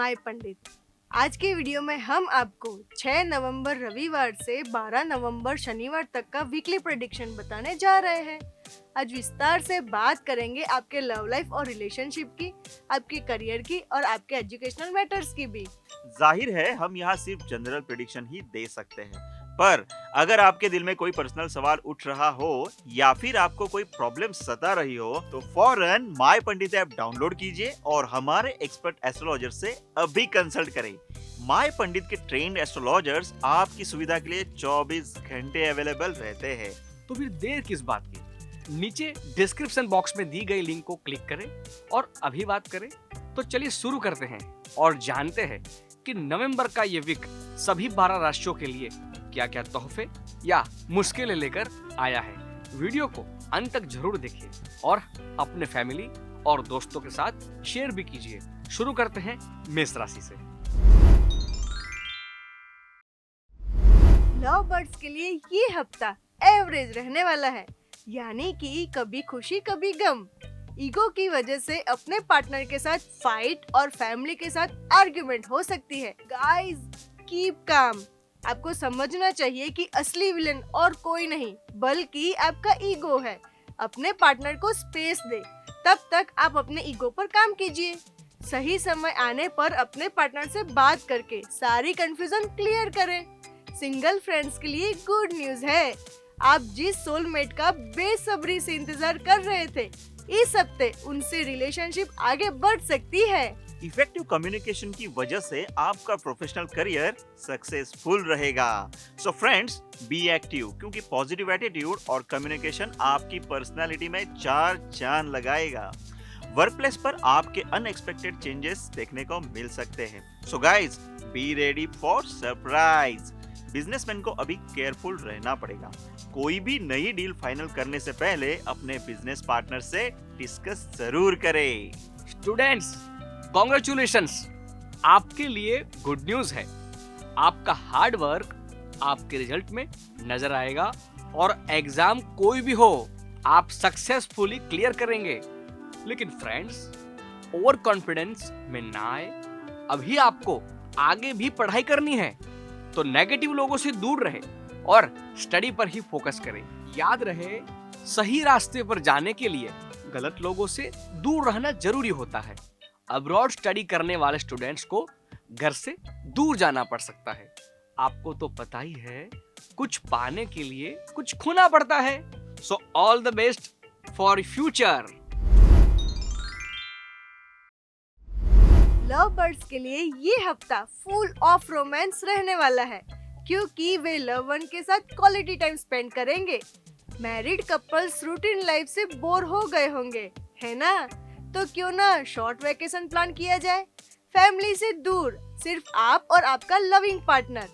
My पंडित। आज के video में हम आपको 6 नवंबर रविवार से 12 नवंबर शनिवार तक का वीकली प्रेडिक्शन बताने जा रहे हैं। आज विस्तार से बात करेंगे आपके लव लाइफ और रिलेशनशिप की, आपके करियर की और आपके एजुकेशनल मैटर्स की भी। जाहिर है हम यहाँ सिर्फ जनरल प्रेडिक्शन ही दे सकते हैं, पर अगर आपके दिल में कोई पर्सनल सवाल उठ रहा हो या फिर आपको कोई प्रॉब्लम सता रही हो तो फौरन माय पंडित ऐप डाउनलोड कीजिए और हमारे एक्सपर्ट एस्ट्रोलॉजर से अभी कंसल्ट करें। माय पंडित के ट्रेंड एस्ट्रोलॉजर्स आपकी सुविधा के लिए 24 घंटे अवेलेबल रहते हैं। तो फिर देर किस बात की, नीचे डिस्क्रिप्शन बॉक्स में दी गई लिंक को क्लिक करें और अभी बात करें। तो चलिए शुरू करते हैं और जानते हैं कि नवंबर का ये वीक सभी 12 राशियों के लिए क्या क्या तोहफे या मुश्किलें लेकर आया है। वीडियो को अंत तक जरूर देखिए और अपने फैमिली और दोस्तों के साथ शेयर भी कीजिए। शुरू करते हैं मेष राशि से। लव बर्ड्स के लिए ये हफ्ता एवरेज रहने वाला है, यानी कि कभी खुशी कभी गम। ईगो की वजह से अपने पार्टनर के साथ फाइट और फैमिली के साथ आर्ग्यूमेंट हो सकती है। Guys, keep calm. आपको समझना चाहिए कि असली विलन और कोई नहीं बल्कि आपका ईगो है। अपने पार्टनर को स्पेस दे, तब तक आप अपने ईगो पर काम कीजिए। सही समय आने पर अपने पार्टनर से बात करके सारी कंफ्यूजन क्लियर करें। सिंगल फ्रेंड्स के लिए गुड न्यूज है। आप जिस सोलमेट का बेसब्री से इंतजार कर रहे थे, इस हफ्ते उनसे रिलेशनशिप आगे बढ़ सकती है। इफेक्टिव कम्युनिकेशन की वजह से आपका प्रोफेशनल करियर सक्सेसफुल रहेगा। सो फ्रेंड्स, बी एक्टिव, क्योंकि पॉजिटिव एटीट्यूड और कम्युनिकेशन आपकी पर्सनालिटी में 4 चांद लगाएगा। वर्क प्लेस पर आपके अनएक्सपेक्टेड चेंजेस देखने को मिल सकते हैं। So guys, be ready for surprise. Businessman को अभी केयरफुल रहना पड़ेगा। कोई भी नई डील फाइनल करने से पहले अपने बिजनेस पार्टनर से डिस्कस जरूर करें। स्टूडेंट्स, कॉन्ग्रेचुलेशंस, आपके लिए गुड न्यूज है। आपका हार्ड वर्क आपके रिजल्ट में नजर आएगा और एग्जाम कोई भी हो आप सक्सेसफुली क्लियर करेंगे। लेकिन फ्रेंड्स, ओवर कॉन्फिडेंस में ना आए। अभी आपको आगे भी पढ़ाई करनी है, तो नेगेटिव लोगों से दूर रहे और स्टडी पर ही फोकस करें। याद रहे, सही रास्ते पर जाने के लिए गलत लोगों से दूर रहना जरूरी होता है। अब्रॉड स्टडी करने वाले स्टूडेंट्स को घर से दूर जाना पड़ सकता है। आपको तो पता ही है, कुछ पाने के लिए कुछ खोना पड़ता है। So all the best for future. Love birds के लिए ये हफ्ता फुल ऑफ रोमांस रहने वाला है, क्योंकि वे लव वन के साथ क्वालिटी टाइम स्पेंड करेंगे। मैरिड कपल्स रूटीन लाइफ से बोर हो गए होंगे, है ना? तो क्यों ना शॉर्ट वेकेशन प्लान किया जाए, फैमिली से दूर, सिर्फ आप और आपका लविंग पार्टनर।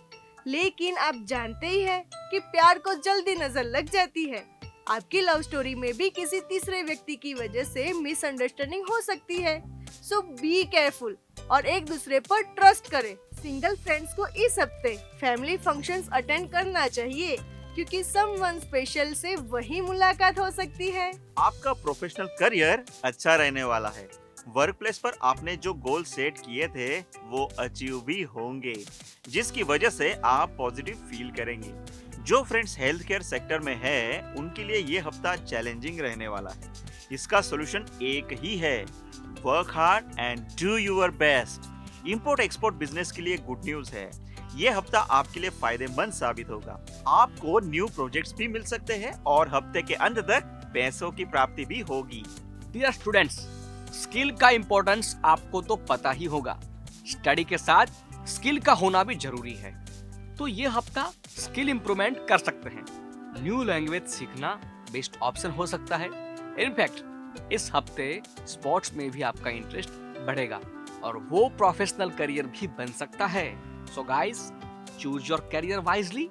लेकिन आप जानते ही हैं कि प्यार को जल्दी नजर लग जाती है। आपकी लव स्टोरी में भी किसी तीसरे व्यक्ति की वजह से मिसअंडरस्टैंडिंग हो सकती है। सो बी केयरफुल और एक दूसरे पर ट्रस्ट करें। सिंगल फ्रेंड्स को इस हफ्ते फैमिली फंक्शंस अटेंड करना चाहिए, क्योंकि समवन स्पेशल से वही मुलाकात हो सकती है। आपका प्रोफेशनल करियर अच्छा रहने वाला है। वर्क प्लेस पर आपने जो गोल सेट किए थे वो अचीव भी होंगे, जिसकी वजह से आप पॉजिटिव फील करेंगे। जो फ्रेंड्स हेल्थ केयर सेक्टर में है, उनके लिए ये हफ्ता चैलेंजिंग रहने वाला है। इसका सोल्यूशन एक ही है, work hard and do your best. Import export business के लिए गुड न्यूज है। ये हफ्ता आपके लिए फायदेमंद साबित होगा। आपको न्यू प्रोजेक्ट्स भी मिल सकते हैं और हफ्ते के अंत तक पैसों की प्राप्ति भी होगी। डियर स्टूडेंट्स, स्किल का इम्पोर्टेंस आपको तो पता ही होगा। स्टडी के साथ स्किल का होना भी जरूरी है। तो ये हफ्ता स्किल इंप्रूवमेंट कर सकते हैं। न्यू लैंग्वेज सीखना बेस्ट ऑप्शन हो सकता है। इनफैक्ट इस हफ्ते स्पोर्ट्स में भी आपका इंटरेस्ट बढ़ेगा और वो प्रोफेशनल करियर भी बन सकता है। So guys, choose your career wisely.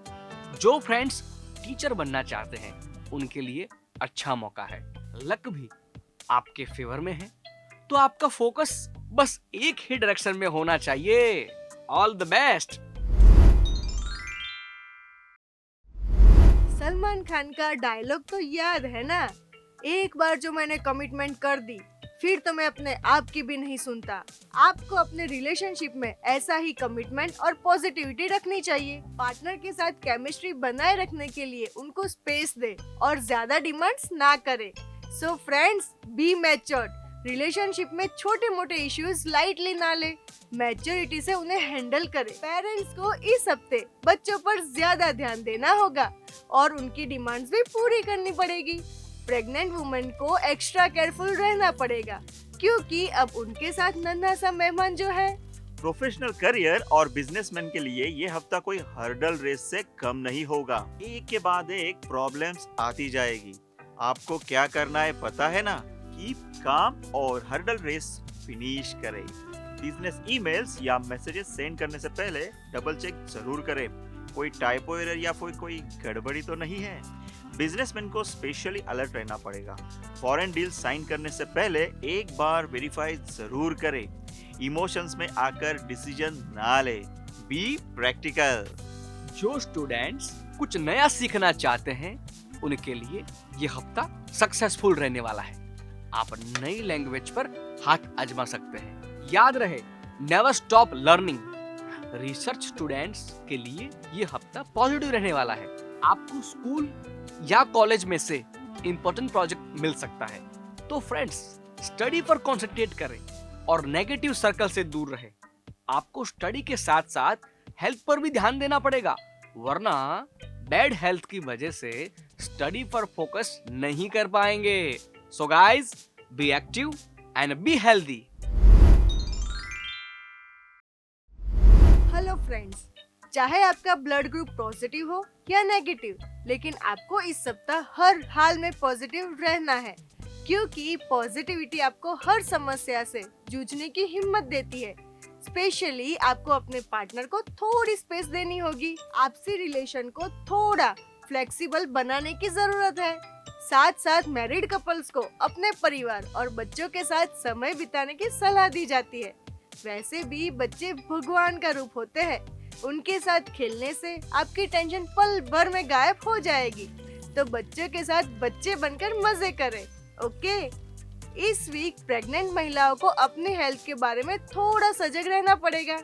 जो फ्रेंड्स टीचर बनना चाहते हैं, उनके लिए अच्छा मौका है। लक भी आपके फेवर में है, तो आपका फोकस बस एक ही डायरेक्शन में होना चाहिए। All the best. Salman Khan का डायलॉग तो याद है ना? एक बार जो मैंने कमिटमेंट कर दी, फिर तो मैं अपने आप की भी नहीं सुनता। आपको अपने रिलेशनशिप में ऐसा ही कमिटमेंट और पॉजिटिविटी रखनी चाहिए। पार्टनर के साथ केमिस्ट्री बनाए रखने के लिए उनको स्पेस दे और ज्यादा डिमांड्स ना करे। So friends, be matured. Relationship में छोटे मोटे इश्यूज लाइटली ना ले, मैच्योरिटी से उन्हें हैंडल करे। पेरेंट्स को इस हफ्ते बच्चों पर ज्यादा ध्यान देना होगा और उनकी डिमांड्स भी पूरी करनी पड़ेगी। प्रेग्नेंट वुमेन को एक्स्ट्रा केयरफुल रहना पड़ेगा क्योंकि अब उनके साथ नन्हा सा मेहमान जो है। प्रोफेशनल करियर और बिजनेसमैन के लिए ये हफ्ता कोई हर्डल रेस से कम नहीं होगा। एक के बाद एक प्रॉब्लम्स आती जाएगी। आपको क्या करना है पता है ना? कीप काम और हर्डल रेस फिनिश करें। बिजनेस ईमेल्स या मैसेजेस सेंड करने से पहले डबल चेक जरूर करें। कोई टाइपो एरर या कोई गड़बड़ी तो नहीं है। बिजनेसमैन को स्पेशली अलर्ट रहना पड़ेगा। फॉरेन डील साइन करने से पहले एक बार वेरीफाई जरूर करें। इमोशंस में आकर डिसीजन ना ले। Be practical. जो स्टूडेंट्स कुछ नया सीखना चाहते हैं उनके लिए ये हफ्ता सक्सेसफुल रहने वाला है। आप नई लैंग्वेज पर हाथ आजमा सकते हैं। याद रहे, never stop learning. Research students के लिए ये हफ्ता पॉजिटिव रहने वाला है। आपको स्कूल या कॉलेज में से इंपॉर्टेंट प्रोजेक्ट मिल सकता है। तो फ्रेंड्स, स्टडी पर कंसंट्रेट करें और नेगेटिव सर्कल से दूर रहें। आपको स्टडी के साथ साथ हेल्थ पर भी ध्यान देना पड़ेगा, वरना बैड हेल्थ की वजह से स्टडी पर फोकस नहीं कर पाएंगे। So guys, be active and be healthy. Hello friends, चाहे आपका ब्लड ग्रुप पॉजिटिव हो या नेगेटिव, लेकिन आपको इस सप्ताह हर हाल में पॉजिटिव रहना है क्योंकि पॉजिटिविटी आपको हर समस्या से जूझने की हिम्मत देती है। स्पेशली आपको अपने पार्टनर को थोड़ी स्पेस देनी होगी। आपसी रिलेशन को थोड़ा फ्लेक्सिबल बनाने की जरूरत है। साथ साथ मैरिड कपल्स को अपने परिवार और बच्चों के साथ समय बिताने की सलाह दी जाती है। वैसे भी बच्चे भगवान का रूप होते हैं। उनके साथ खेलने से आपकी टेंशन पल भर में गायब हो जाएगी। तो बच्चों के साथ बच्चे बनकर मजे करें। ओके? इस वीक प्रेग्नेंट महिलाओं को अपनी हेल्थ के बारे में थोड़ा सजग रहना पड़ेगा।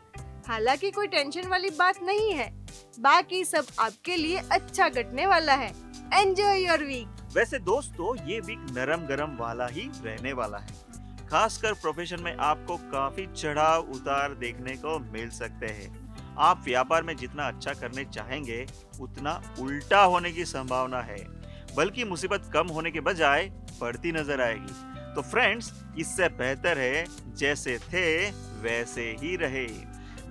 हालांकि कोई टेंशन वाली बात नहीं है। बाकी सब आपके लिए अच्छा घटने वाला है। Enjoy your week. वैसे दोस्तों, ये वीक नरम गरम वाला ही रहने वाला है। खासकर प्रोफेशन में आपको काफी चढ़ाव उतार देखने को मिल सकते हैं। आप व्यापार में जितना अच्छा करने चाहेंगे उतना उल्टा होने की संभावना है, बल्कि मुसीबत कम होने के बजाय बढ़ती नजर आएगी। तो फ्रेंड्स, इससे बेहतर है जैसे थे वैसे ही रहे।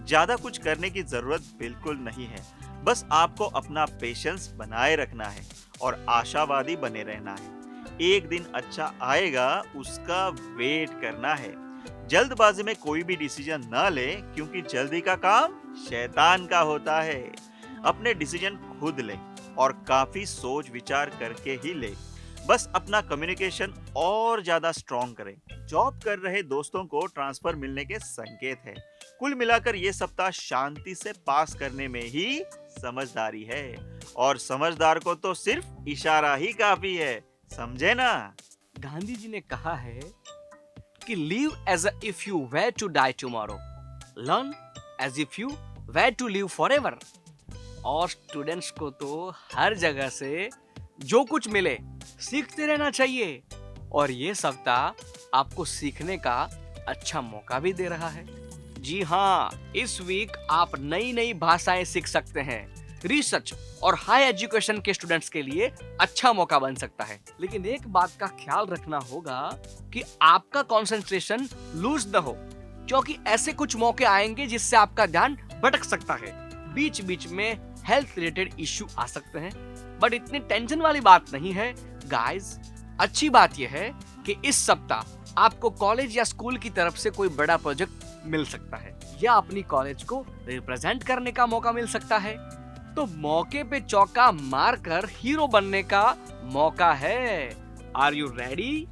ज्यादा कुछ करने की जरूरत बिल्कुल नहीं है। बस आपको अपना पेशेंस बनाए रखना है और आशावादी बने रहना है। एक दिन अच्छा आएगा, उसका वेट करना है। जल्दबाजी में कोई भी डिसीजन न ले, क्योंकि जल्दी का काम शैतान का होता है। अपने डिसीजन खुद ले और काफी सोच विचार करके ही ले। बस अपना कम्युनिकेशन और ज्यादा स्ट्रॉन्ग करें। जॉब कर रहे दोस्तों को ट्रांसफर मिलने के संकेत है। कुल मिलाकर ये सप्ताह शांति से पास करने में ही समझदारी है, और समझदार को तो सिर्फ इशारा ही काफी है, समझे ना? गांधी जी ने कहा है कि live as if you were to die tomorrow, learn as if you were to live forever। और स्टूडेंट्स को तो हर जगह से जो कुछ मिले सीखते रहना चाहिए, और ये सप्ताह आपको सीखने का अच्छा मौका भी दे रहा है। जी हाँ, इस वीक आप नई नई भाषाएं सीख सकते हैं। रिसर्च और हाई एजुकेशन के स्टूडेंट्स के लिए अच्छा मौका बन सकता है, लेकिन एक बात का ख्याल रखना होगा कि आपका कंसंट्रेशन लूज न हो, क्योंकि ऐसे कुछ मौके आएंगे जिससे आपका ध्यान भटक सकता है। बीच बीच में हेल्थ रिलेटेड इश्यू आ सकते हैं, बट इतनी टेंशन वाली बात नहीं है गाइस। अच्छी बात यह है कि इस सप्ताह आपको कॉलेज या स्कूल की तरफ से कोई बड़ा प्रोजेक्ट मिल सकता है, या अपनी कॉलेज को रिप्रेजेंट करने का मौका मिल सकता है। तो मौके पे चौका मारकर हीरो बनने का मौका है। Are you ready?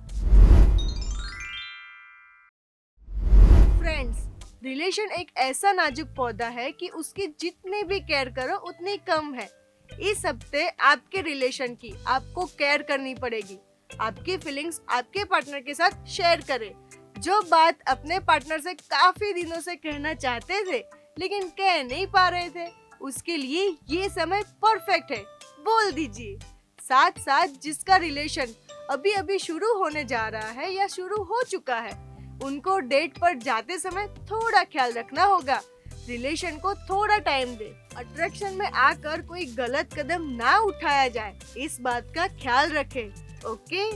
Friends, relation एक ऐसा नाजुक पौधा है कि उसकी जितनी भी केयर करो उतनी कम है। इस हफ्ते आपके रिलेशन की आपको केयर करनी पड़ेगी। आपकी फीलिंग्स आपके पार्टनर के साथ शेयर करें जो बात अपने पार्टनर से काफी दिनों से कहना चाहते थे लेकिन कह नहीं पा रहे थे, उसके लिए ये समय परफेक्ट है, बोल दीजिए। साथ साथ जिसका रिलेशन अभी अभी शुरू होने जा रहा है या शुरू हो चुका है, उनको डेट पर जाते समय थोड़ा ख्याल रखना होगा। रिलेशन को थोड़ा टाइम दे, अट्रैक्शन में आकर कोई गलत कदम ना उठाया जाए, इस बात का ख्याल रखें। ओके?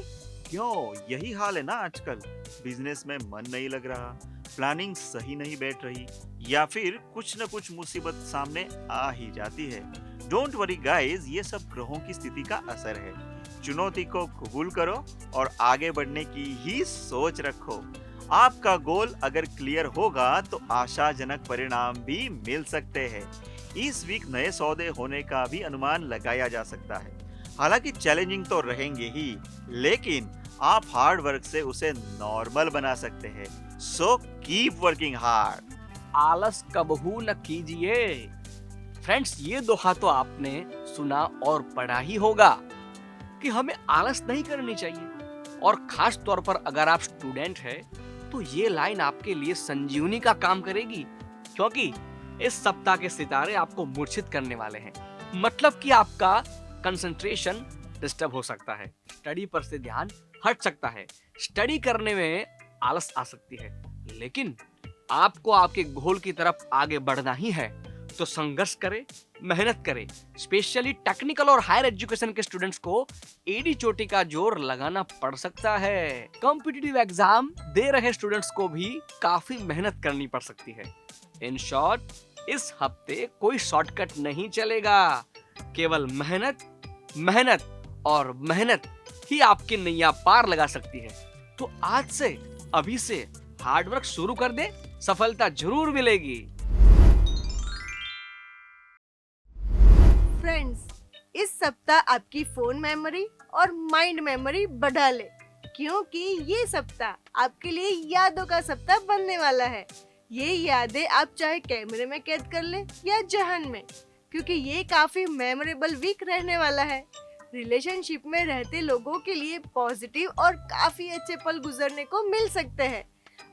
क्यों, यही हाल है ना आजकल। बिजनेस में मन नहीं लग रहा, प्लानिंग सही नहीं बैठ रही, या फिर कुछ न कुछ मुसीबत सामने आ ही जाती है। डोंट वरी गाइस, ये सब ग्रहों की स्थिति का असर है। चुनौती को कबूल करो और आगे बढ़ने की ही सोच रखो। आपका गोल अगर क्लियर होगा तो आशाजनक परिणाम भी मिल सकते हैं। इस वीक नए सौदे होने का भी अनुमान लगाया जा सकता है। हालांकि चैलेंजिंग तो रहेंगे ही, लेकिन आप हार्ड वर्क से उसे नॉर्मल बना सकते हैं। So keep working hard. आलस कबहू न कीजिए। फ्रेंड्स, ये दोहा तो आपने सुना और पढ़ा ही होगा कि हमें आलस नहीं करनी चाहिए। और खास तौर पर अगर आप स्टूडेंट हैं तो ये लाइन आपके लिए संजीवनी का काम करेगी, क्योंकि इस सप्ताह के सितारे आपको मूर्छित करने वाले हैं। मतलब कि आपका कंसंट्रेशन डिस्टर्ब हो सकता है, स्टडी पर से ध्यान हट सकता है, स्टडी करने में आलस आ सकती है। लेकिन आपको आपके गोल की तरफ आगे बढ़ना ही है तो संघर्ष करें, मेहनत करें। स्पेशली टेक्निकल और हायर एजुकेशन के स्टूडेंट्स को एडी चोटी का जोर लगाना पड़ सकता है। कॉम्पिटिटिव एग्जाम दे रहे स्टूडेंट्स को भी काफी मेहनत करनी पड़ सकती है। इन शॉर्ट, इस हफ्ते कोई शॉर्टकट नहीं चलेगा। केवल मेहनत, मेहनत और मेहनत ही आपकी नैया पार लगा सकती है। तो आज से, अभी से हार्डवर्क शुरू कर दे, सफलता जरूर मिलेगी। फ्रेंड्स, इस सप्ताह आपकी फोन मेमोरी और माइंड मेमोरी बढ़ा ले, क्योंकि ये सप्ताह आपके लिए यादों का सप्ताह बनने वाला है। ये यादें आप चाहे कैमरे में कैद कर ले या जहन में, क्योंकि ये काफी मेमोरेबल वीक रहने वाला है। रिलेशनशिप में रहते लोगों के लिए पॉजिटिव और काफी अच्छे पल गुजरने को मिल सकते हैं,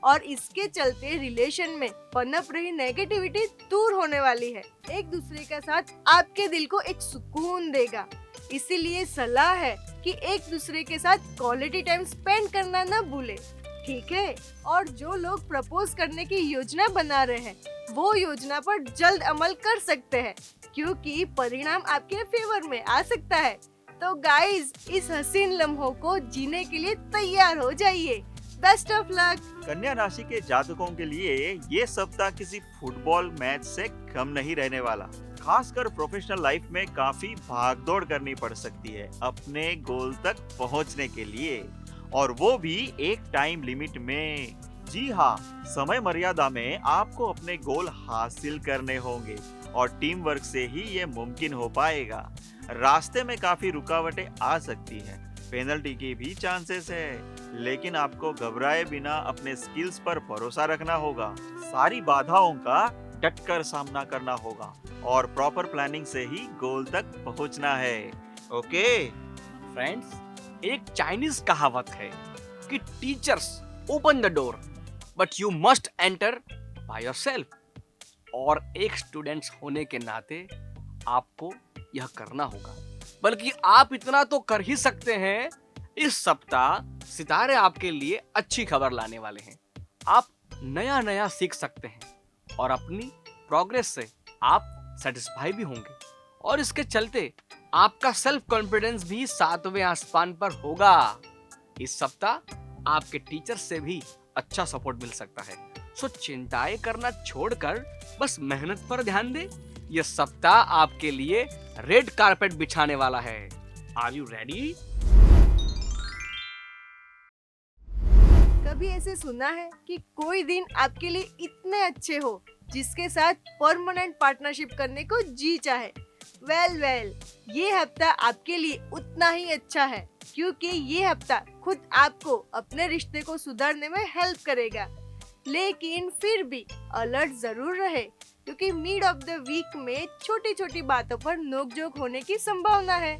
और इसके चलते रिलेशन में पनप रही नेगेटिविटी दूर होने वाली है। एक दूसरे के साथ आपके दिल को एक सुकून देगा। इसीलिए सलाह है कि एक दूसरे के साथ क्वालिटी टाइम स्पेंड करना ना भूले, ठीक है? और जो लोग प्रपोज करने की योजना बना रहे हैं, वो योजना पर जल्द अमल कर सकते हैं, क्योंकि परिणाम आपके फेवर में आ सकता है। तो गाइज, इस हसीन लम्हों को जीने के लिए तैयार हो जाइए। Best of luck. कन्या राशि के जातकों के लिए ये सप्ताह किसी फुटबॉल मैच से कम नहीं रहने वाला। खासकर प्रोफेशनल लाइफ में काफी भागदौड़ करनी पड़ सकती है अपने गोल तक पहुंचने के लिए, और वो भी एक टाइम लिमिट में। जी हाँ, समय मर्यादा में आपको अपने गोल हासिल करने होंगे, और टीम वर्क से ही ये मुमकिन हो पाएगा। रास्ते में काफी रुकावटें आ सकती हैं, पेनल्टी की भी चांसेस है, लेकिन आपको घबराए बिना अपने स्किल्स पर भरोसा रखना होगा। सारी बाधाओं का डटकर सामना करना होगा, और प्रॉपर प्लानिंग से ही गोल तक पहुंचना है। ओके फ्रेंड्स, एक चाइनीज कहावत है कि teachers open the door but you must enter by yourself. और एक स्टूडेंट्स होने के नाते आपको यह करना होगा। बल्कि आप इतना तो कर ही सकते हैं, इस सप्ताह सितारे आपके लिए अच्छी खबर लाने वाले हैं। आप नया नया सीख सकते हैं और अपनी प्रोग्रेस से आप सेटिस्फाई भी होंगे, और इसके चलते आपका सेल्फ कॉन्फिडेंस भी 7वें आसमान पर होगा। इस सप्ताह आपके टीचर से भी अच्छा सपोर्ट मिल सकता है। सो चिंताएं करना छोड़कर बस मेहनत पर ध्यान दे। यह सप्ताह आपके लिए रेड कारपेट बिछाने वाला है। Are you ready? कभी ऐसे सुना है कि कोई दिन आपके लिए इतने अच्छे हो जिसके साथ परमानेंट पार्टनरशिप करने को जी चाहे? वेल, ये हफ्ता आपके लिए उतना ही अच्छा है, क्योंकि ये हफ्ता खुद आपको अपने रिश्ते को सुधारने में हेल्प करेगा। लेकिन फिर भी अलर्ट जरूर रहे, क्योंकि मिड ऑफ द वीक में छोटी छोटी बातों पर नोकझोंक होने की संभावना है।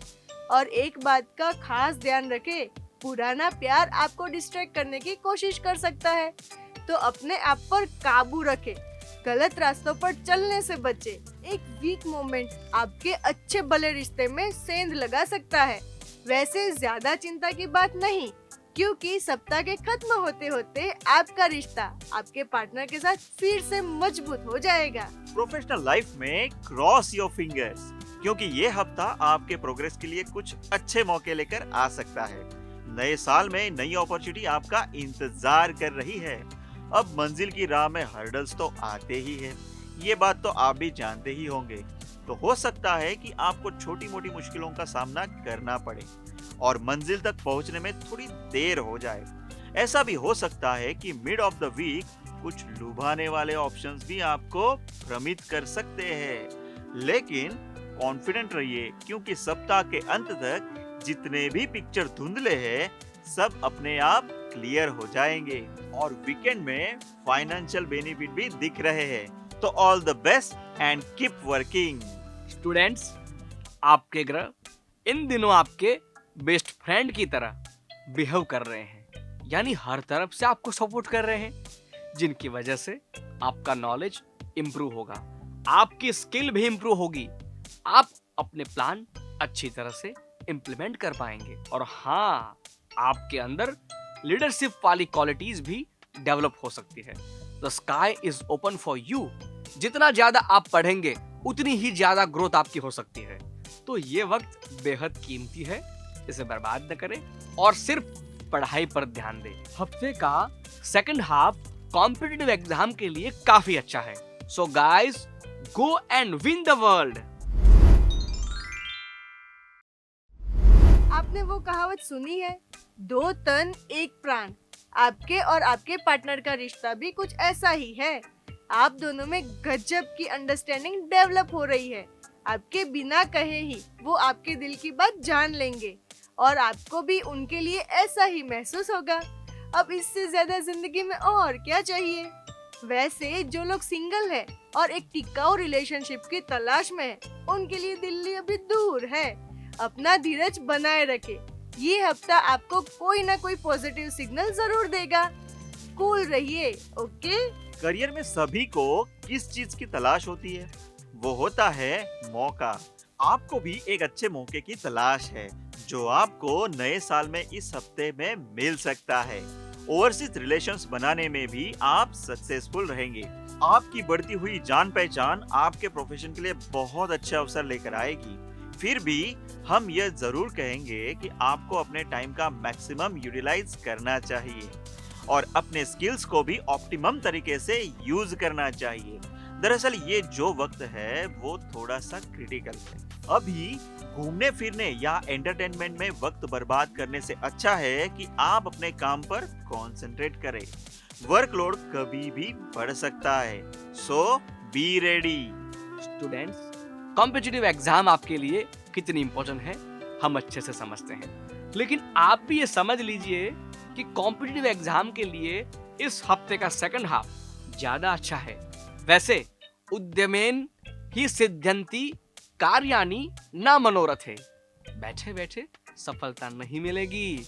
और एक बात का खास ध्यान रखें पुराना प्यार आपको डिस्ट्रैक्ट करने की कोशिश कर सकता है, तो अपने आप पर काबू रखें, गलत रास्तों पर चलने से बचे। एक वीक मोमेंट आपके अच्छे भले रिश्ते में सेंध लगा सकता है। वैसे ज्यादा चिंता की बात नहीं, क्योंकि सप्ताह के खत्म होते होते आपका रिश्ता आपके पार्टनर के साथ फिर से मजबूत हो जाएगा। प्रोफेशनल लाइफ में क्रॉस योर फिंगर्स, क्योंकि ये हफ्ता आपके प्रोग्रेस के लिए कुछ अच्छे मौके लेकर आ सकता है। नए साल में नई अपॉर्चुनिटी आपका इंतजार कर रही है। अब मंजिल की राह में हर्डल्स तो आते ही हैं, ये बात तो आप भी जानते ही होंगे। तो हो सकता है कि आपको छोटी मोटी मुश्किलों का सामना करना पड़े और मंजिल तक पहुंचने में थोड़ी देर हो जाए। ऐसा भी हो सकता है कि मिड ऑफ द वीक कुछ लुभाने वाले ऑप्शंस भी आपको भ्रमित कर सकते हैं, लेकिन कॉन्फिडेंट रहिए, क्योंकि सप्ताह के अंत तक जितने भी पिक्चर धुंधले हैं सब अपने आप क्लियर हो जाएंगे और वीकेंड में फाइनेंशियल बेनिफिट भी दिख रहे हैं। तो all the best and keep working. Students, आपके ग्रह इन दिनों आपके बेस्ट फ्रेंड की तरह बिहेव कर रहे हैं, यानी हर तरफ से आपको सपोर्ट कर रहे हैं, जिनकी वजह से आपका नॉलेज इंप्रूव होगा, आपकी स्किल भी इंप्रूव होगी, आप अपने प्लान अच्छी तरह से इम्प्लीमेंट कर पाएंगे और हाँ, आपके अंदर लीडरशिप वाली क्वालिटीज भी डेवलप हो सकती है। The sky is open for you. जितना ज्यादा आप पढ़ेंगे उतनी ही ज्यादा ग्रोथ आपकी हो सकती है। तो ये वक्त बेहद कीमती है, इसे बर्बाद न करें और सिर्फ पढ़ाई पर ध्यान दें। हफ्ते का सेकंड हाफ कॉम्पिटिटिव एग्जाम के लिए काफी अच्छा है। So guys, go and win the world. आपने वो कहावत सुनी है, 2 तन 1 प्राण। आपके और आपके पार्टनर का रिश्ता भी कुछ ऐसा ही है। आप दोनों में गजब की अंडरस्टैंडिंग डेवलप हो रही है। आपके बिना कहे ही वो आपके दिल की बात जान लेंगे और आपको भी उनके लिए ऐसा ही महसूस होगा। अब इससे ज्यादा जिंदगी में और क्या चाहिए। वैसे जो लोग सिंगल है और एक टिकाऊ रिलेशनशिप की तलाश में है, उनके लिए दिल्ली अभी दूर है। अपना धीरज बनाए रखे, ये हफ्ता आपको कोई ना कोई पॉजिटिव सिग्नल जरूर देगा। कूल रहिए, ओके। करियर में सभी को किस चीज की तलाश होती है? वो होता है मौका। आपको भी एक अच्छे मौके की तलाश है, जो आपको नए साल में इस हफ्ते में मिल सकता है। ओवरसीज रिलेशंस बनाने में भी आप सक्सेसफुल रहेंगे। आपकी बढ़ती हुई जान पहचान आपके प्रोफेशन के लिए बहुत अच्छे अवसर लेकर आएगी। फिर भी हम यह जरूर कहेंगे कि आपको अपने टाइम का मैक्सिमम यूटिलाइज करना चाहिए और अपने स्किल्स को भी ऑप्टिमम तरीके से यूज करना चाहिए। दरअसल ये जो वक्त है वो थोड़ा सा क्रिटिकल है। अभी घूमने फिरने या एंटरटेनमेंट में वक्त बर्बाद करने से अच्छा है कि आप अपने काम पर कंसंट्रेट करें। वर्कलोड कभी भी बढ़ सकता है, so be ready. Students, competitive exam आपके लिए कितनी इंपॉर्टेंट है हम अच्छे से समझते हैं, लेकिन आप भी ये समझ लीजिए कि कॉम्पिटिटिव एग्जाम के लिए इस हफ्ते का सेकंड हाफ ज्यादा अच्छा है। वैसे उद्यमेन ही सिद्ध्यन्ति कार्याणि न मनोरथे। बैठे बैठे सफलता नहीं मिलेगी,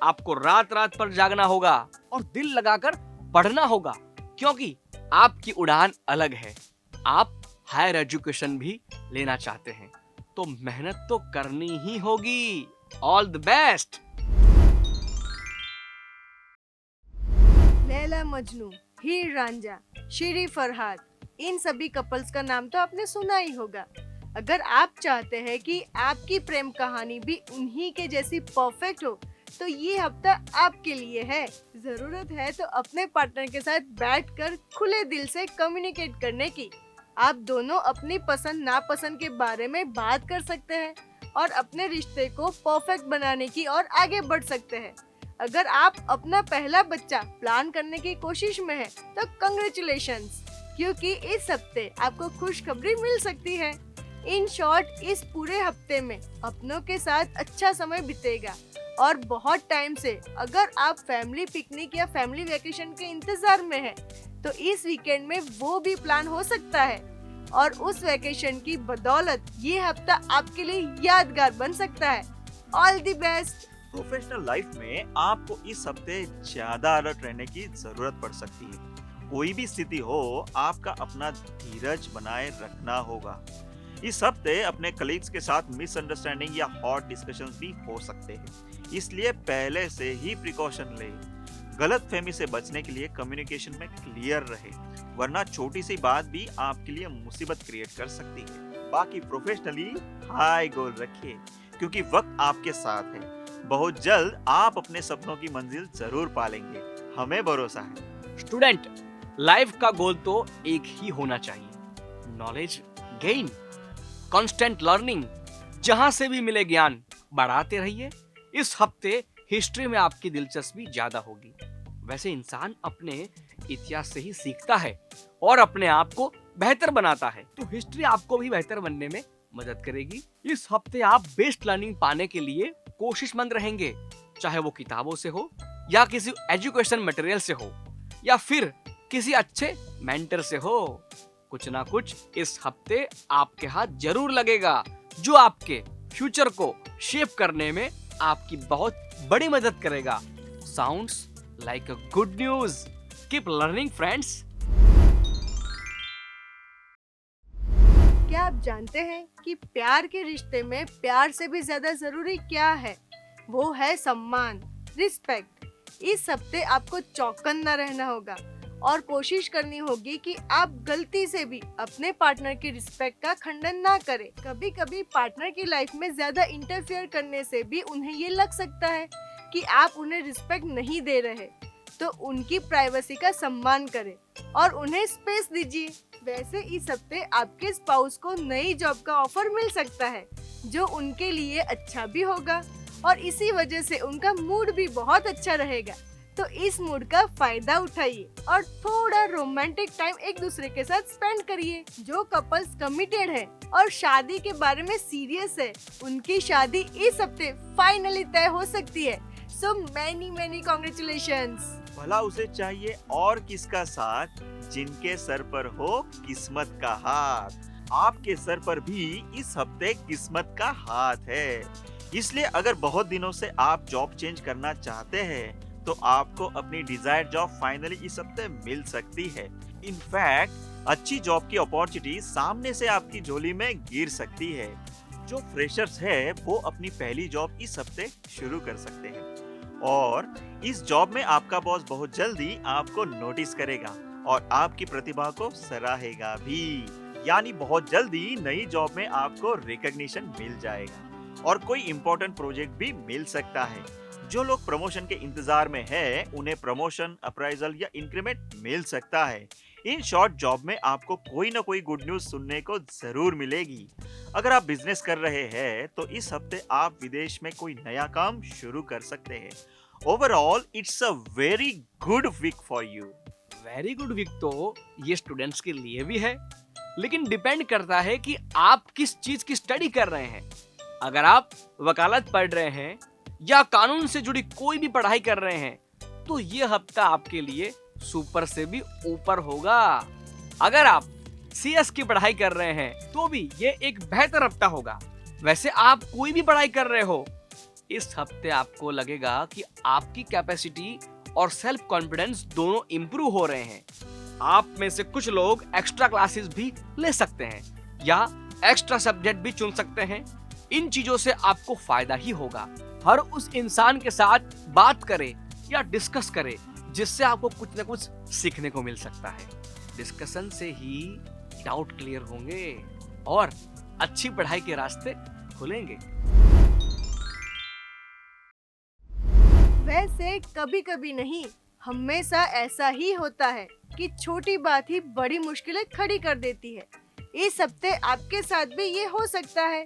आपको रात रात पर जागना होगा और दिल लगाकर पढ़ना होगा, क्योंकि आपकी उड़ान अलग है। आप हायर एजुकेशन भी लेना चाहते हैं, तो मेहनत तो करनी ही होगी। All the best. Laila Majnu, Heer Ranjha, Shirin Farhad, इन सभी कपल्स का नाम तो आपने सुना ही होगा। अगर आप चाहते हैं कि आपकी प्रेम कहानी भी उन्हीं के जैसी परफेक्ट हो, तो ये हफ्ता आपके लिए है। जरूरत है तो अपने पार्टनर के साथ बैठकर खुले दिल से कम्युनिकेट करने की। आप दोनों अपनी पसंद नापसंद के बारे में बात कर सकते हैं और अपने रिश्ते को परफेक्ट बनाने की ओर आगे बढ़ सकते हैं। अगर आप अपना पहला बच्चा प्लान करने की कोशिश में है, तो कंग्रेचुलेशंस, क्योंकि इस हफ्ते आपको खुशखबरी मिल सकती है। इन शॉर्ट, इस पूरे हफ्ते में अपनों के साथ अच्छा समय बीतेगा और बहुत टाइम से अगर आप फैमिली पिकनिक या फैमिली वेकेशन के इंतजार में हैं, तो इस वीकेंड में वो भी प्लान हो सकता है और उस वेकेशन की बदौलत ये हफ्ता आपके लिए यादगार बन सकता है। All the best. Professional life में आपको इस हफ्ते ज्यादा अलर्ट रहने की जरूरत पड़ सकती है। कोई भी स्थिति हो, आपका अपना धीरज बनाए रखना होगा। इस हफ्ते अपने कलीग्स के साथ मिसअंडरस्टैंडिंग या हॉट डिस्कशंस भी हो सकते हैं, इसलिए पहले से ही प्रिकॉशन लें। गलतफहमी से बचने के लिए कम्युनिकेशन में क्लियर रहे, वरना छोटी सी बात भी आपके लिए मुसीबत क्रिएट कर सकती है। बाकी प्रोफेशनली हाई गोल रखिए, क्योंकि वक्त आपके साथ है। बहुत जल्द आप अपने सपनों की मंजिल जरूर पालेंगे, हमें भरोसा है। स्टूडेंट, लाइफ का गोल तो एक ही होना चाहिए, नॉलेज गेन, कांस्टेंट लर्निंग। जहां से भी मिले ज्ञान बढ़ाते रहिए। इस हफ्ते हिस्ट्री में आपकी दिलचस्पी ज्यादा होगी। वैसे इंसान अपने इतिहास से ही सीखता है और अपने आप को बेहतर बनाता है, तो हिस्ट्री आपको भी बेहतर बनने में मदद करेगी। इस हफ्ते आप बेस्ट लर्निंग पाने के लिए कोशिशमंद रहेंगे, चाहे वो किताबों से हो या किसी एजुकेशन मटेरियल से हो या फिर किसी अच्छे मेंटर से हो। कुछ ना कुछ इस हफ्ते आपके हाथ जरूर लगेगा, जो आपके फ्यूचर को शेप करने में आपकी बहुत बड़ी मदद करेगा। Sounds like a good news. Keep learning friends. क्या आप जानते हैं कि प्यार के रिश्ते में प्यार से भी ज्यादा जरूरी क्या है? वो है सम्मान, रिस्पेक्ट। इस हफ्ते आपको चौकन्ना रहना होगा और कोशिश करनी होगी कि आप गलती से भी अपने पार्टनर की रिस्पेक्ट का खंडन ना करें। कभी कभी पार्टनर की लाइफ में ज्यादा इंटरफेयर करने से भी उन्हें ये लग सकता है कि आप उन्हें रिस्पेक्ट नहीं दे रहे, तो उनकी प्राइवेसी का सम्मान करें और उन्हें स्पेस दीजिए। वैसे इस हफ्ते आपके स्पाउस को नई जॉब का ऑफर मिल सकता है, जो उनके लिए अच्छा भी होगा और इसी वजह से उनका मूड भी बहुत अच्छा रहेगा। तो इस मूड का फायदा उठाइए और थोड़ा रोमांटिक टाइम एक दूसरे के साथ स्पेंड करिए। जो कपल्स कमिटेड है और शादी के बारे में सीरियस है, उनकी शादी इस हफ्ते फाइनली तय हो सकती है। So many congratulations. भला उसे चाहिए और किसका साथ, जिनके सर पर हो किस्मत का हाथ। आपके सर पर भी इस हफ्ते किस्मत का हाथ है। इसलिए अगर बहुत दिनों से आप जॉब चेंज करना चाहते हैं, तो आपको अपनी डिजायर्ड जॉब फाइनली इस हफ्ते मिल सकती है। इनफैक्ट अच्छी जॉब की अपॉर्चुनिटी सामने से आपकी झोली में गिर सकती है। जो फ्रेशर्स है वो अपनी पहली जॉब इस हफ्ते शुरू कर सकते हैं और इस जॉब में आपका बॉस बहुत जल्दी आपको नोटिस करेगा और आपकी प्रतिभा को सराहेगा भी। यानी बहुत जल्दी नई जॉब में आपको रिकॉग्निशन मिल जाएगा और कोई इम्पोर्टेंट प्रोजेक्ट भी मिल सकता है। जो लोग प्रमोशन के इंतजार में हैं, उन्हें प्रमोशन, अप्राइजल या इंक्रीमेंट मिल सकता है। इन शॉर्ट, जॉब में आपको कोई ना कोई गुड न्यूज सुनने को जरूर मिलेगी। अगर आप बिजनेस कर रहे हैं, तो इस हफ्ते आप विदेश में कोई नया काम शुरू कर सकते हैं। Overall it's a very good week for you. Very good week तो ये स्टूडेंट्स के लिए भी है, लेकिन डिपेंड करता है कि आप किस चीज की स्टडी कर रहे हैं। अगर आप वकालत पढ़ रहे हैं या कानून से जुड़ी कोई भी पढ़ाई कर रहे हैं, तो ये हफ्ता आपके लिए सुपर से भी ऊपर होगा। अगर आप सीएस की पढ़ाई कर रहे हैं, तो भी ये एक बेहतर हफ्ता होगा। वैसे आप कोई भी पढ़ाई कर रहे हो, इस हफ्ते आपको लगेगा कि आपकी कैपेसिटी और सेल्फ कॉन्फिडेंस दोनों इंप्रूव हो रहे हैं। आप में से कुछ लोग एक्स्ट्रा क्लासेस भी ले सकते हैं या एक्स्ट्रा सब्जेक्ट भी चुन सकते हैं। इन चीजों से आपको फायदा ही होगा। हर उस इंसान के साथ बात करें या डिस्कस करें जिससे आपको कुछ न कुछ सीखने को मिल सकता है। डिस्कशन से ही डाउट क्लियर होंगे और अच्छी पढ़ाई के रास्ते खुलेंगे। वैसे कभी कभी नहीं, हमेशा ऐसा ही होता है कि छोटी बात ही बड़ी मुश्किलें खड़ी कर देती है। इस हफ्ते आपके साथ भी ये हो सकता है,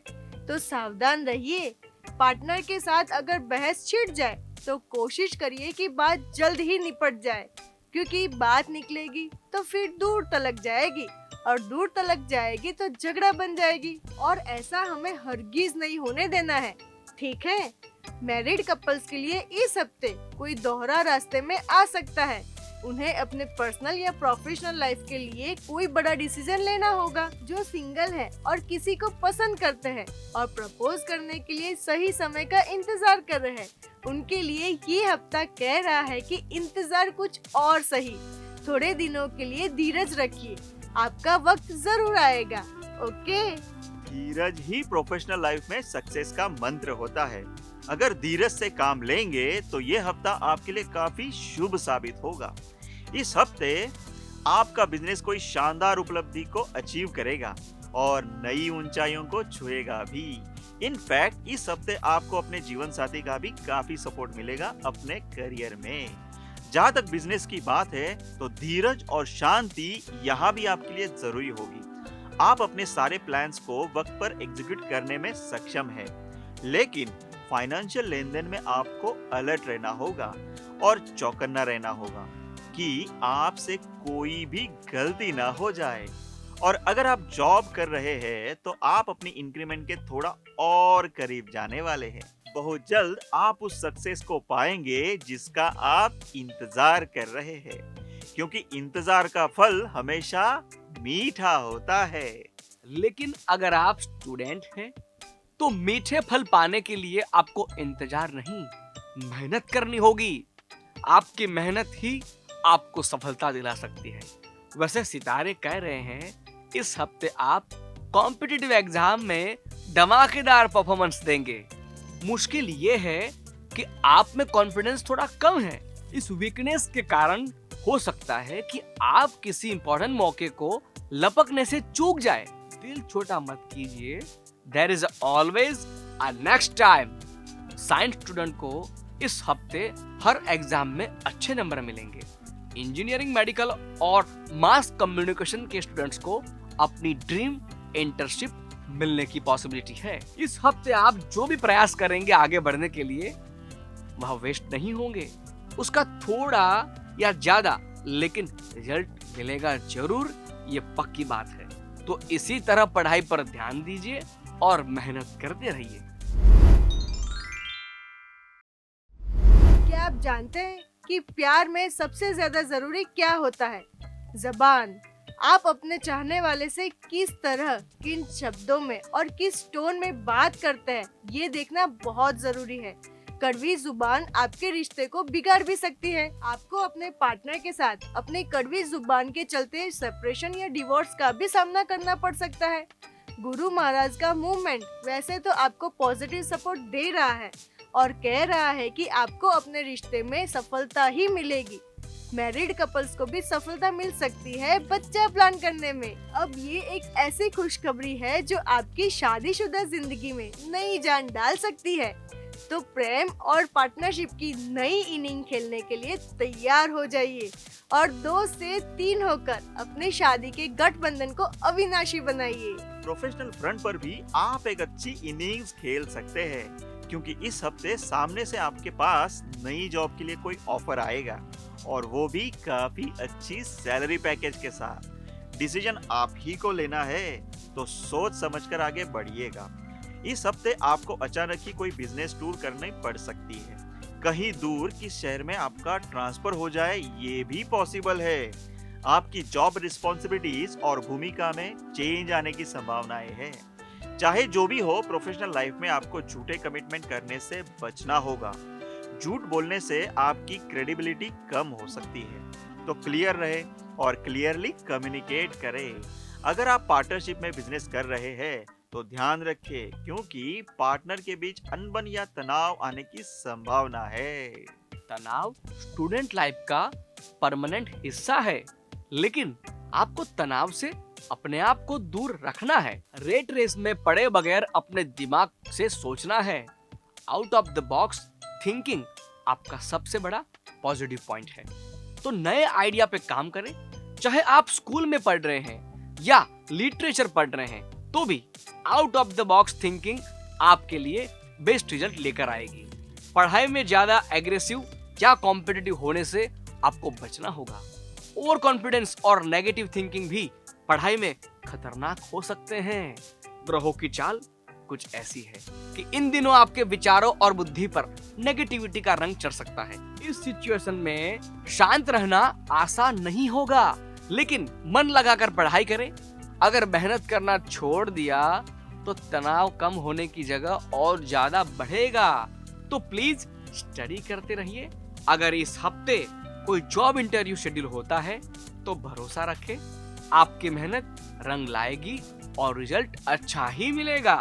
तो सावधान रहिए। पार्टनर के साथ अगर बहस छिड़ जाए, तो कोशिश करिए कि बात जल्द ही निपट जाए, क्योंकि बात निकलेगी तो फिर दूर तलक जाएगी और दूर तलक जाएगी तो झगड़ा बन जाएगी, और ऐसा हमें हरगिज नहीं होने देना है। ठीक है? मैरिड कपल्स के लिए इस हफ्ते कोई दोहरा रास्ते में आ सकता है, उन्हें अपने पर्सनल या प्रोफेशनल लाइफ के लिए कोई बड़ा डिसीजन लेना होगा। जो सिंगल है और किसी को पसंद करते हैं और प्रपोज करने के लिए सही समय का इंतजार कर रहे हैं, उनके लिए ये हफ्ता कह रहा है कि इंतजार कुछ और सही। थोड़े दिनों के लिए धीरज रखिए, आपका वक्त जरूर आएगा। ओके। धीरज ही प्रोफेशनल लाइफ में सक्सेस का मंत्र होता है। अगर धीरज से काम लेंगे तो ये हफ्ता आपके लिए काफी शुभ साबित होगा। इस हफ्ते आपका बिजनेस कोई शानदार उपलब्धि को अचीव करेगा और नई ऊंचाइयों को छुएगा भी। इनफैक्ट इस हफ्ते आपको अपने जीवन साथी का भी काफी सपोर्ट मिलेगा अपने करियर में। जहाँ तक बिजनेस की बात है तो धीरज और शांति यहाँ भी आपके लिए जरूरी होगी। आप अपने सारे प्लान्स को वक्त पर एग्जीक्यूट करने में सक्षम हैं, लेकिन फाइनेंशियल लेन देन में आपको अलर्ट रहना होगा और चौकन्ना रहना होगा कि आपसे कोई भी गलती ना हो जाए। और अगर आप जॉब कर रहे हैं तो आप अपनी इंक्रीमेंट के थोड़ा और करीब जाने वाले हैं। बहुत जल्द आप उस सक्सेस को पाएंगे जिसका आप इंतजार कर रहे हैं, क्योंकि इंतजार का फल हमेशा मीठा होता है। लेकिन अगर आप स्टूडेंट हैं तो मीठे फल पाने के लिए आपको इंतजार नहीं, मेहनत करनी होगी। आपकी मेहनत ही आपको सफलता दिला सकती है। वैसे सितारे कह रहे हैं इस हफ्ते आप कॉम्पिटिटिव एग्जाम में धमाकेदार परफॉर्मेंस देंगे। मुश्किल ये है कि आप में कॉन्फिडेंस थोड़ा कम है। इस वीकनेस के कारण हो सकता है कि आप किसी इंपॉर्टेंट मौके को लपकने से चूक जाए। दिल छोटा मत कीजिए, there is always a next time. Science student को इस हफ्ते हर एग्जाम में अच्छे नंबर मिलेंगे। इंजीनियरिंग, मेडिकल और मास कम्युनिकेशन के स्टूडेंट्स को अपनी ड्रीम इंटर्नशिप मिलने की पॉसिबिलिटी है। इस हफ्ते आप जो भी प्रयास करेंगे आगे बढ़ने के लिए वह वेस्ट नहीं होंगे। उसका थोड़ा या ज्यादा लेकिन रिजल्ट मिलेगा जरूर, ये पक्की बात है। तो इसी तरह पढ़ाई पर ध्यान दीजिए और मेहनत करते रहिए। क्या आप जानते हैं कि प्यार में सबसे ज्यादा जरूरी क्या होता है? ज़बान। आप अपने चाहने वाले से किस तरह, किन शब्दों में और किस टोन में बात करते हैं, ये देखना बहुत जरूरी है। कड़वी जुबान आपके रिश्ते को बिगाड़ भी सकती है। आपको अपने पार्टनर के साथ अपनी कड़वी जुबान के चलते सेपरेशन या डिवोर्स का भी सामना करना पड़ सकता है। गुरु महाराज का मूवमेंट वैसे तो आपको पॉजिटिव सपोर्ट दे रहा है और कह रहा है कि आपको अपने रिश्ते में सफलता ही मिलेगी। मैरिड कपल्स को भी सफलता मिल सकती है बच्चा प्लान करने में। अब ये एक ऐसी खुशखबरी है जो आपकी शादीशुदा जिंदगी में नई जान डाल सकती है। तो प्रेम और पार्टनरशिप की नई इनिंग खेलने के लिए तैयार हो जाइए और 2 से 3 होकर अपनी शादी के गठबंधन को अविनाशी बनाइए। प्रोफेशनल फ्रंट पर भी आप एक अच्छी इनिंग्स खेल सकते हैं, क्योंकि इस हफ्ते सामने से आपके पास नई जॉब के लिए कोई ऑफर आएगा और वो भी काफी अच्छी सैलरी पैकेज के साथ। डिसीजन आप ही को लेना है, तो सोच समझकर आगे बढ़िएगा। इस हफ्ते आपको अचानक ही कोई बिजनेस टूर करनी पड़ सकती है। कहीं दूर किस शहर में आपका ट्रांसफर हो जाए, ये भी पॉसिबल है। आपकी जॉब रिस्पॉन्सिबिलिटीज और भूमिका में चेंज आने की संभावनाएं हैं। चाहे जो भी हो, प्रोफेशनल लाइफ में आपको झूठे कमिटमेंट करने से बचना होगा। झूठ बोलने से आपकी क्रेडिबिलिटी कम हो सकती है। तो क्लियर रहे और क्लियरली कम्युनिकेट करें। अगर आप पार्टनरशिप में बिजनेस कर रहे हैं तो ध्यान रखें, क्योंकि पार्टनर के बीच अनबन या तनाव आने की संभावना है। तनाव स्टूडेंट लाइफ का परमानेंट हिस्सा है, लेकिन आपको तनाव से अपने आप को दूर रखना है। रेट रेस में पड़े बगैर अपने दिमाग से सोचना है। Out of the box thinking आपका सबसे बड़ा पॉजिटिव पॉइंट है। तो नए आइडिया पे काम करें। चाहे आप स्कूल में पढ़ रहे हैं या लिटरेचर पढ़ रहे हैं, तो भी out of the box thinking आपके लिए बेस्ट रिजल्ट लेकर आएगी। पढ़ाई में ज्यादा एग्रेसिव या कॉम्पिटिटिव होने से आपको बचना होगा। ओवर कॉन्फिडेंस और नेगेटिव थिंकिंग भी पढ़ाई में खतरनाक हो सकते हैं। ग्रहों की चाल कुछ ऐसी है कि इन दिनों आपके विचारों और बुद्धि पर नेगेटिविटी का रंग चढ़ सकता है। इस सिचुएशन में शांत रहना आसान नहीं होगा, लेकिन मन लगाकर पढ़ाई करें। अगर मेहनत करना छोड़ दिया तो तनाव कम होने की जगह और ज्यादा बढ़ेगा। तो प्लीज स्टडी करते रहिए। अगर इस हफ्ते कोई जॉब इंटरव्यू शेड्यूल होता है तो भरोसा रखें, आपकी मेहनत रंग लाएगी और रिजल्ट अच्छा ही मिलेगा।